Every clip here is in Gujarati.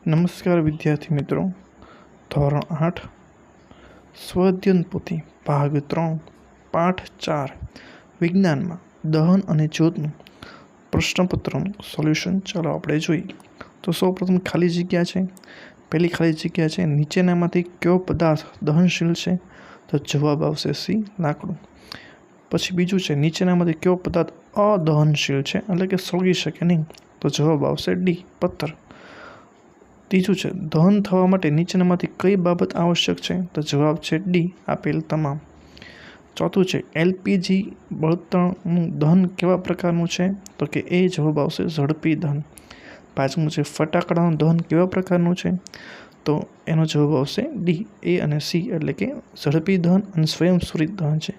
નમસ્કાર વિદ્યાર્થી મિત્રો, ધોરણ 8 સ્વઅધ્યયન પોથી ભાગ 3 પાઠ 4 વિજ્ઞાનમાં દહન અને જ્યોતનું પ્રશ્નપત્રનું સોલ્યુશન ચાલો આપણે જોઈએ. તો સૌપ્રથમ ખાલી જગ્યા છે. પહેલી ખાલી જગ્યા છે, નીચેનામાંથી કયો પદાર્થ દહનશીલ છે? તો જવાબ આવશે સી, લાકડું. પછી બીજું છે, નીચેનામાંથી કયો પદાર્થ અદહનશીલ છે, એટલે કે સળગી શકે નહીં? તો જવાબ આવશે ડી, પથ્થર. ત્રીજું છે, દહન થવા માટે નીચેનામાંથી કઈ બાબત આવશ્યક છે? તો જવાબ છે ડી, આપેલ તમામ. ચોથું છે, એલપીજી બળતણનું દહન કેવા પ્રકારનું છે? તો કે એ જવાબ આવશે ઝડપી દહન. પાંચમું છે, ફટાકડાનું દહન કેવા પ્રકારનું છે? તો એનો જવાબ આવશે ડી, એ અને સી, એટલે કે ઝડપી દહન અને સ્વયંસ્ફુરિત દહન છે.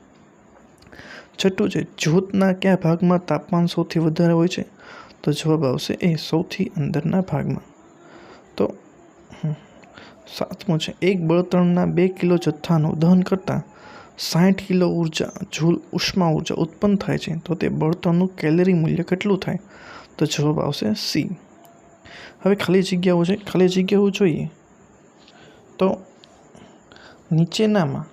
છઠ્ઠું છે, જ્યોતના કયા ભાગમાં તાપમાન સૌથી વધારે હોય છે? તો જવાબ આવશે એ, સૌથી અંદરના ભાગમાં. તો સાતમું છે, એક બળતણના 2 કિલો જથ્થાનું દહન કરતાં 60 કિલો જૂલ ઉષ્મા ઉર્જા ઉત્પન્ન થાય છે, તો તે બળતણનું કેલરી મૂલ્ય કેટલું થાય? તો જવાબ આવશે સી. હવે ખાલી જગ્યાઓ છે, ખાલી જગ્યાઓ જોઈએ તો નીચામાં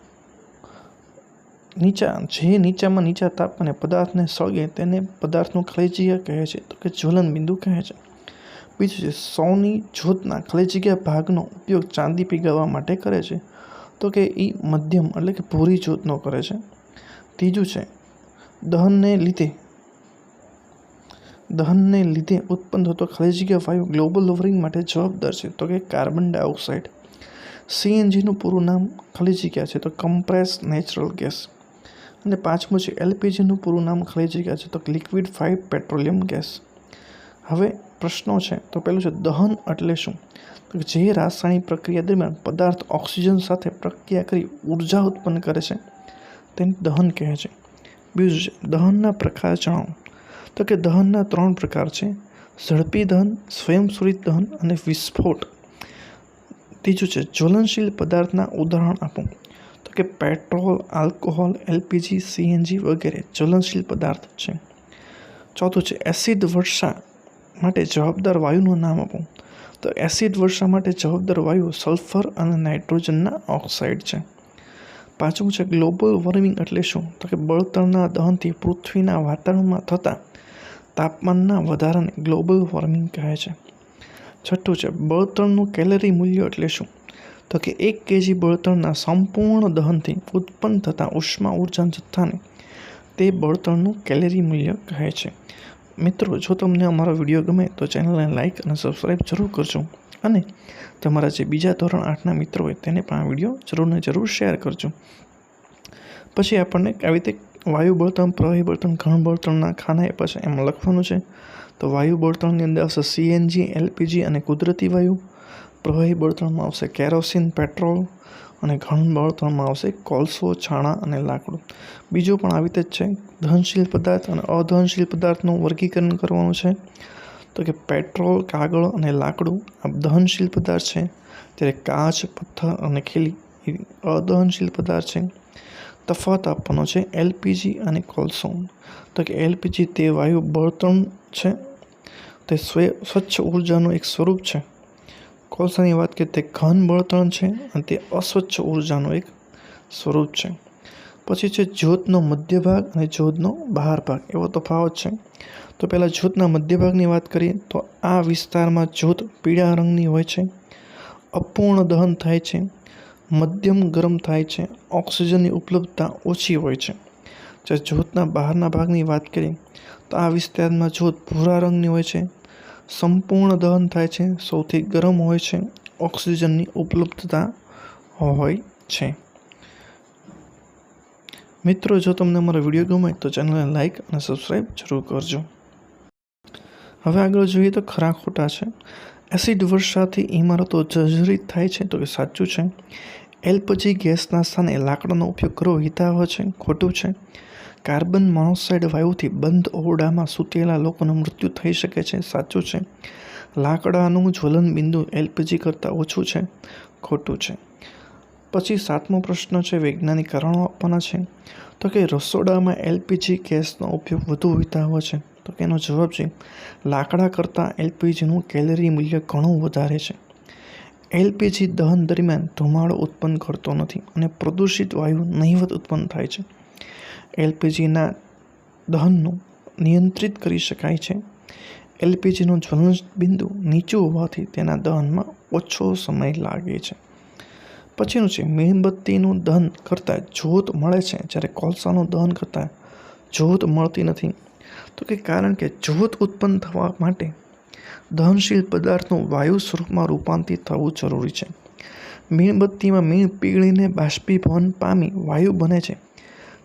નીચા તાપમાને પદાર્થને સળગે તેને પદાર્થનું ખાલી જગ્યા કહે છે, તો કે જ્વલન બિંદુ કહે છે. બીજું છે, સૌની જ્યોતના ખાલી જગ્યા ભાગનો ઉપયોગ ચાંદી પીગાળવા માટે કરે છે, તો કે એ મધ્યમ એટલે કે ભૂરી જ્યોતનો કરે છે. ત્રીજું છે, દહનને લીધે ઉત્પન્ન થતો ખાલી જગ્યા વાયુ ગ્લોબલ વોર્મિંગ માટે જવાબદાર છે, તો કે કાર્બન ડાયોક્સાઇડ. સીએનજીનું પૂરું નામ ખાલી જગ્યા છે, તો કમ્પ્રેસ નેચરલ ગેસ. અને પાંચમું છે, એલપીજીનું પૂરું નામ ખાલી જગ્યા છે, તો લિક્વિફાઈડ પેટ્રોલિયમ ગેસ. હવે પ્રશ્નો છે, તો પહેલું છે, દહન એટલે શું? તો જે રાસાયણિક પ્રક્રિયા દરમિયાન પદાર્થ ઓક્સિજન સાથે પ્રક્રિયા કરી ઉર્જા ઉત્પન્ન કરે છે તેને દહન કહે છે. બીજું છે, દહનના પ્રકાર જણાવો. તો કે દહનના 3 પ્રકાર છે, ઝડપી દહન, સ્વયંસ્ફુરિત દહન અને વિસ્ફોટ. ત્રીજું છે, જ્વલનશીલ પદાર્થના ઉદાહરણ આપો. તો કે પેટ્રોલ, આલ્કોહોલ, એલપીજી, સીએનજી વગેરે જ્વલનશીલ પદાર્થ છે. ચોથું છે, એસિડ વર્ષા માટે જવાબદાર વાયુનું નામ આપો. તો એસિડ વર્ષા માટે જવાબદાર વાયુ સલ્ફર અને નાઇટ્રોજનના ઓક્સાઇડ છે. પાંચમું છે, ગ્લોબલ વોર્મિંગ એટલે શું? તો કે બળતણના દહનથી પૃથ્વીના વાતાવરણમાં થતા તાપમાનના વધારાને ગ્લોબલ વોર્મિંગ કહે છે. છઠ્ઠું છે, બળતણનું કેલરી મૂલ્ય એટલે શું? તો કે 1 kg બળતણના સંપૂર્ણ દહનથી ઉત્પન્ન થતા ઉષ્મા ઉર્જા જથ્થાને તે બળતણનું કેલરી મૂલ્ય કહે છે. મિત્રો, જો તમને અમારો વિડીયો ગમે તો ચેનલને લાઇક અને સબસ્ક્રાઈબ જરૂર કરજો, અને તમારા જે બીજા ધોરણ 8ના મિત્રો હોય તેને પણ આ વિડીયો જરૂર શેર કરજો. પછી આપણને આવી રીતે વાયુ બળતણ, પ્રવાહી બળતણ, ઘન બળતણના ખાના આપ્યા છે, એમાં લખવાનું છે. તો વાયુ બળતણની અંદર આવશે સીએનજી, એલપીજી અને કુદરતી વાયુ. પ્રવાહી બળતણમાં આવશે કેરોસીન, પેટ્રોલ, અને ઘન બળતણમાં આવશે કોલસો, છાણા અને લાકડું. બીજું પણ આવી રીતે જ છે, દહનશીલ પદાર્થ અને અદહનશીલ પદાર્થનું વર્ગીકરણ કરવાનું છે. તો કે પેટ્રોલ, કાગળ અને લાકડું આ દહનશીલ પદાર્થ છે, ત્યારે કાચ, પથ્થર અને ખીલી એ અદહનશીલ પદાર્થ છે. તફાવત આપવાનો છે એલપીજી અને કોલસો. તો કે એલપીજી તે વાયુ બળતણ છે, તે સ્વચ્છ ઉર્જાનું એક સ્વરૂપ છે. કોલસાની વાત કરીએ તે ઘન બળતણ છે અને તે અસ્વચ્છ ઉર્જાનું એક સ્વરૂપ છે. પછી છે જ્યોતનો મધ્ય ભાગ અને જ્યોતનો બહાર ભાગ, એવો તફાવત છે. તો પહેલાં જ્યોતના મધ્ય ભાગની વાત કરીએ તો આ વિસ્તારમાં જ્યોત પીળા રંગની હોય છે, અપૂર્ણ દહન થાય છે, મધ્યમ ગરમ થાય છે, ઓક્સિજનની ઉપલબ્ધતા ઓછી હોય છે. જ્યારે જ્યોતના બહારના ભાગની વાત કરીએ તો આ વિસ્તારમાં જ્યોત ભૂરા રંગની હોય છે, સંપૂર્ણ દહન થાય છે, સૌથી ગરમ હોય છે, ઓક્સિજનની ઉપલબ્ધતા હોય છે. મિત્રો, જો તમને અમારો વિડીયો ગમે તો ચેનલને લાઇક અને સબસ્ક્રાઈબ જરૂર કરજો. હવે આગળ જોઈએ તો ખરા ખોટા છે. એસિડ વર્ષાથી ઇમારતો જર્જરિત થાય છે, તો કે સાચું છે. એલપીજી ગેસના સ્થાને લાકડાનો ઉપયોગ કરવો હિતાવહ છે, ખોટું છે. કાર્બન મોનોક્સાઇડ વાયુથી બંધ ઓરડામાં સૂતેલા લોકોનું મૃત્યુ થઈ શકે છે, સાચું છે. લાકડાનું જ્વલન બિંદુ એલપીજી કરતાં ઓછું છે, ખોટું છે. પછી 7મો પ્રશ્ન છે, વૈજ્ઞાનિક કારણો આપવાના છે. તો કે રસોડામાં એલપીજી ગેસનો ઉપયોગ વધુ હિતાવહ છે, તો કે એનો જવાબ છે લાકડા કરતાં એલપીજીનું કેલરી મૂલ્ય ઘણું વધારે છે. એલપીજી દહન દરમિયાન ધુમાડો ઉત્પન્ન કરતો નથી અને પ્રદૂષિત વાયુ નહિવત ઉત્પન્ન થાય છે. એલપીજીના દહનનું નિયંત્રિત કરી શકાય છે. એલપીજીનું જ્વલન બિંદુ નીચું હોવાથી તેના દહનમાં ઓછો સમય લાગે છે. પછીનું છે મીણબત્તીનું દહન કરતાં જ્યોત મળે છે જ્યારે કોલસાનું દહન કરતાં જ્યોત મળતી નથી. તો કે કારણ કે જ્યોત ઉત્પન્ન થવા માટે દહનશીલ પદાર્થનું વાયુ સ્વરૂપમાં રૂપાંતરિત થવું જરૂરી છે. મીણબત્તીમાં મીણ પીગળીને બાષ્પીભવન પામી વાયુ બને છે,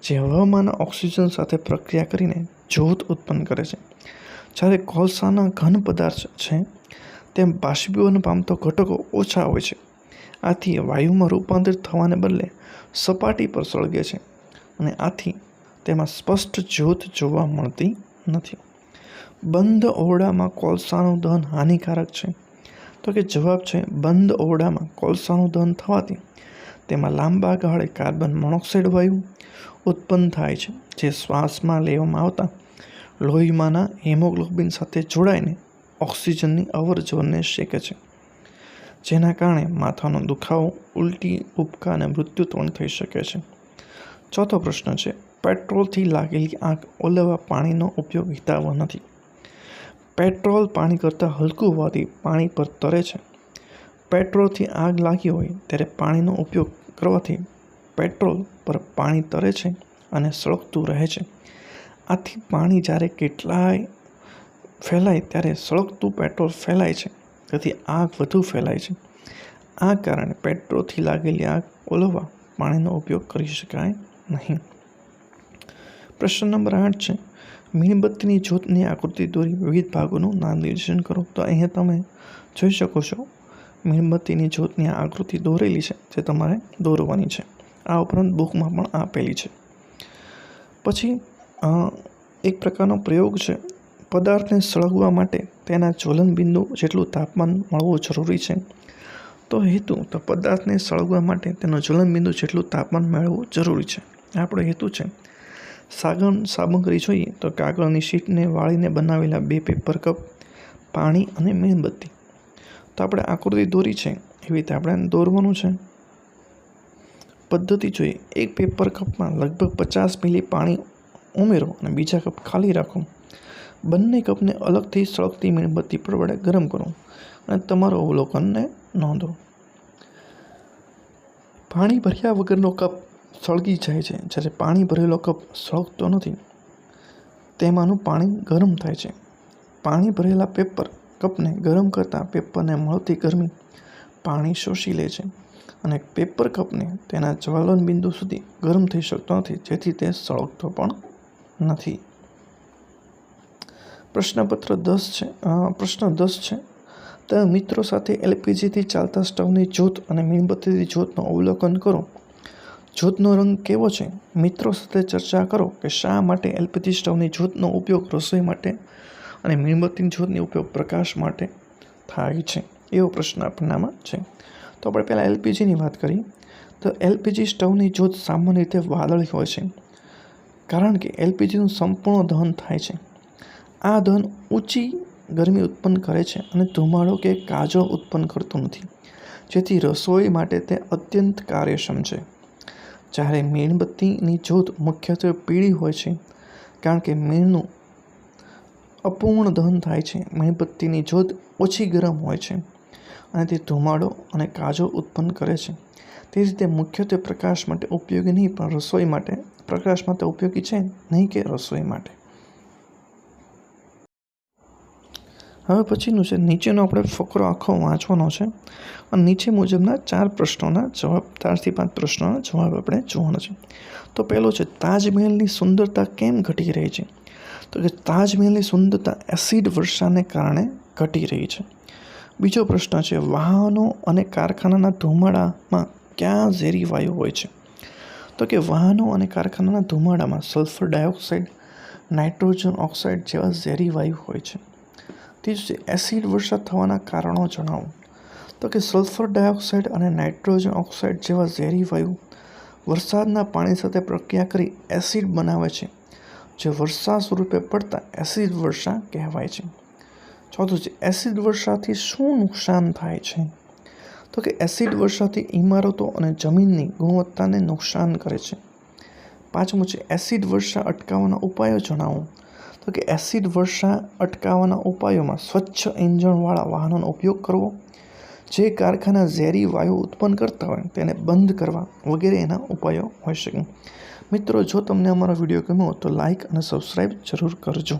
જે હવામાના ઓક્સિજન સાથે પ્રક્રિયા કરીને જ્યોત ઉત્પન્ન કરે છે. જ્યારે કોલસાના ઘન પદાર્થ છે તેમ બાષ્પીભવન પામતો ઘટકો ઓછા હોય છે. આથી વાયુમાં રૂપાંતરિત થવાને બદલે સપાટી પર સળગે છે અને આથી તેમાં સ્પષ્ટ જ્યોત જોવા મળતી નથી. બંધ ઓરડામાં કોલસાનું દહન હાનિકારક છે. તો કે જવાબ છે બંધ ઓરડામાં કોલસાનું દહન થવાથી તેમાં લાંબા ગાળે કાર્બન મોનોક્સાઇડ વાયુ ઉત્પન્ન થાય છે, જે શ્વાસમાં લેવામાં આવતા લોહીમાંના હિમોગ્લોબિન સાથે જોડાઈને ઓક્સિજનની અવરજવરને શેકે છે, જેના કારણે માથાનો દુખાવો, ઉલટી, ઉબકા અને મૃત્યુ પણ થઈ શકે છે. ચોથો પ્રશ્ન છે પેટ્રોલથી લાગેલી આગ ઓલવવા પાણીનો ઉપયોગ હિતાવહ નથી. પેટ્રોલ પાણી કરતાં હલકું હોવાથી પાણી પર તરે છે. પેટ્રોલથી આગ લાગી હોય ત્યારે પાણીનો ઉપયોગ કરવાથી પેટ્રોલ પર પાણી તરે છે અને સળગતું રહે છે. આથી પાણી જ્યારે કેટલાય ફેલાય ત્યારે સળગતું પેટ્રોલ ફેલાય છે, તેથી આગ વધુ ફેલાય છે. આ કારણે પેટ્રોલથી લાગેલી આગ ઓલવવા પાણીનો ઉપયોગ કરી શકાય નહીં. પ્રશ્ન નંબર 8 છે મીણબત્તીની જ્યોતની આકૃતિ દોરી વિવિધ ભાગોનું નામનિર્દેશન કરો. તો અહીંયા તમે જોઈ શકો છો મીણબત્તીની જ્યોતની આકૃતિ દોરેલી છે, જે તમારે દોરવાની છે. આ ઉપરાંત બુકમાં પણ આપેલી છે. પછી એક પ્રકારનો પ્રયોગ છે. પદાર્થને સળગવા માટે તેના જ્વલન બિંદુ જેટલું તાપમાન મળવું જરૂરી છે. તો પદાર્થને સળગવા માટે તેનું જ્વલન બિંદુ જેટલું તાપમાન મેળવવું જરૂરી છે. આપણો હેતુ છે સામગ્રી જોઈએ તો કાગળની શીટને વાળીને બનાવેલા 2 પેપર કપ, પાણી અને મીણબત્તી. તો આપણે આકૃતિ દોરી છે એવી રીતે આપણે દોરવાનું છે. પદ્ધતિ જોઈએ, એક પેપર કપમાં લગભગ 50 મિલી પાણી ઉમેરો અને બીજા કપ ખાલી રાખો. બંને કપને અલગથી સળગતી મીણબત્તી પર વડે ગરમ કરો અને તમારો અવલોકનને નોંધો. પાણી ભર્યા વગરનો કપ સળગી જાય છે, જ્યારે પાણી ભરેલો કપ સળગતો નથી. તેમાંનું પાણી ગરમ થાય છે. પાણી ભરેલા પેપર કપને ગરમ કરતાં પેપરને મળતી ગરમી પાણી શોષી લે છે અને પેપર કપને તેના જ્વલન બિંદુ સુધી ગરમ થઈ શકતો નથી, જેથી તે સળગતો પણ નથી. પ્રશ્ન 10 છે તમે મિત્રો સાથે એલપીજીથી ચાલતા સ્ટવની જ્યોત અને મીણબત્તીની જ્યોતનું અવલોકન કરો. જ્યોતનો રંગ કેવો છે? મિત્રો સાથે ચર્ચા કરો કે શા માટે એલપીજી સ્ટવની જ્યોતનો ઉપયોગ રસોઈ માટે અને મીણબત્તીની જ્યોતનો ઉપયોગ પ્રકાશ માટે થાય છે. એવો પ્રશ્ન આપણામાં છે. તો આપણે પહેલાં એલપીજીની વાત કરી તો એલપીજી સ્ટવની જ્યોત સામાન્ય રીતે વાદળી હોય છે, કારણ કે એલપીજીનું સંપૂર્ણ દહન થાય છે. આ દહન ઊંચી ગરમી ઉત્પન્ન કરે છે અને ધુમાડો કે કાજળ ઉત્પન્ન કરતું નથી, જેથી રસોઈ માટે તે અત્યંત કાર્યક્ષમ છે. જ્યારે મીણબત્તીની જ્યોત મુખ્યત્વે પીળી હોય છે, કારણ કે મીણનું અપૂર્ણ દહન થાય છે. મીણબત્તીની જ્યોત ઓછી ગરમ હોય છે અને તે ધુમાડો અને કાજળ ઉત્પન્ન કરે છે. તેથી તે મુખ્યત્વે પ્રકાશ માટે ઉપયોગી નહીં, પણ રસોઈ માટે પ્રકાશ માટે ઉપયોગી છે, નહીં કે રસોઈ માટે. હવે પછીનું છે નીચેનો આપણે ફકરો આખો વાંચવાનો છે અને નીચે મુજબના 4 પ્રશ્નોના જવાબ, 4 થી 5 પ્રશ્નોના જવાબ આપણે જોવાનો છે. તો પહેલો છે તાજમહેલની સુંદરતા કેમ ઘટી રહી છે? તો કે તાજમહેલની સુંદરતા એસિડ વર્ષાને કારણે ઘટી રહી છે. બીજો પ્રશ્ન છે વાહનો અને કારખાનાના ધુમાડામાં ક્યાં ઝેરી વાયુ હોય છે? તો કે વાહનો અને કારખાનાના ધુમાડામાં સલ્ફર ડાયોક્સાઇડ, નાઇટ્રોજન ઓક્સાઇડ જેવા ઝેરી વાયુ હોય છે. ત્રીજું છે એસિડ વર્ષા થવાના કારણો જણાવો. તો કે સલ્ફર ડાયોક્સાઇડ અને નાઇટ્રોજન ઓક્સાઇડ જેવા ઝેરી વાયુ વરસાદના પાણી સાથે પ્રક્રિયા કરી એસિડ બનાવે છે, જે વર્ષા સ્વરૂપે પડતા એસિડ વર્ષા કહેવાય છે. ચોથું છે એસિડ વર્ષાથી શું નુકસાન થાય છે? તો કે એસિડ વર્ષાથી ઇમારતો અને જમીનની ગુણવત્તાને નુકસાન કરે છે. 5મું છે એસિડ વર્ષા અટકાવવાના ઉપાયો જણાવો. તો કે એસિડ વર્ષા અટકાવવાના ઉપાયોમાં સ્વચ્છ ઇંધણવાળા વાહનોનો ઉપયોગ કરવો, જે કારખાના ઝેરી વાયુ ઉત્પન્ન કરતા હોય તેને બંધ કરવા વગેરે એના ઉપાયો હોઈ શકે. મિત્રો, જો તમને અમારો વિડીયો ગમ્યો તો લાઇક અને સબસ્ક્રાઈબ જરૂર કરજો.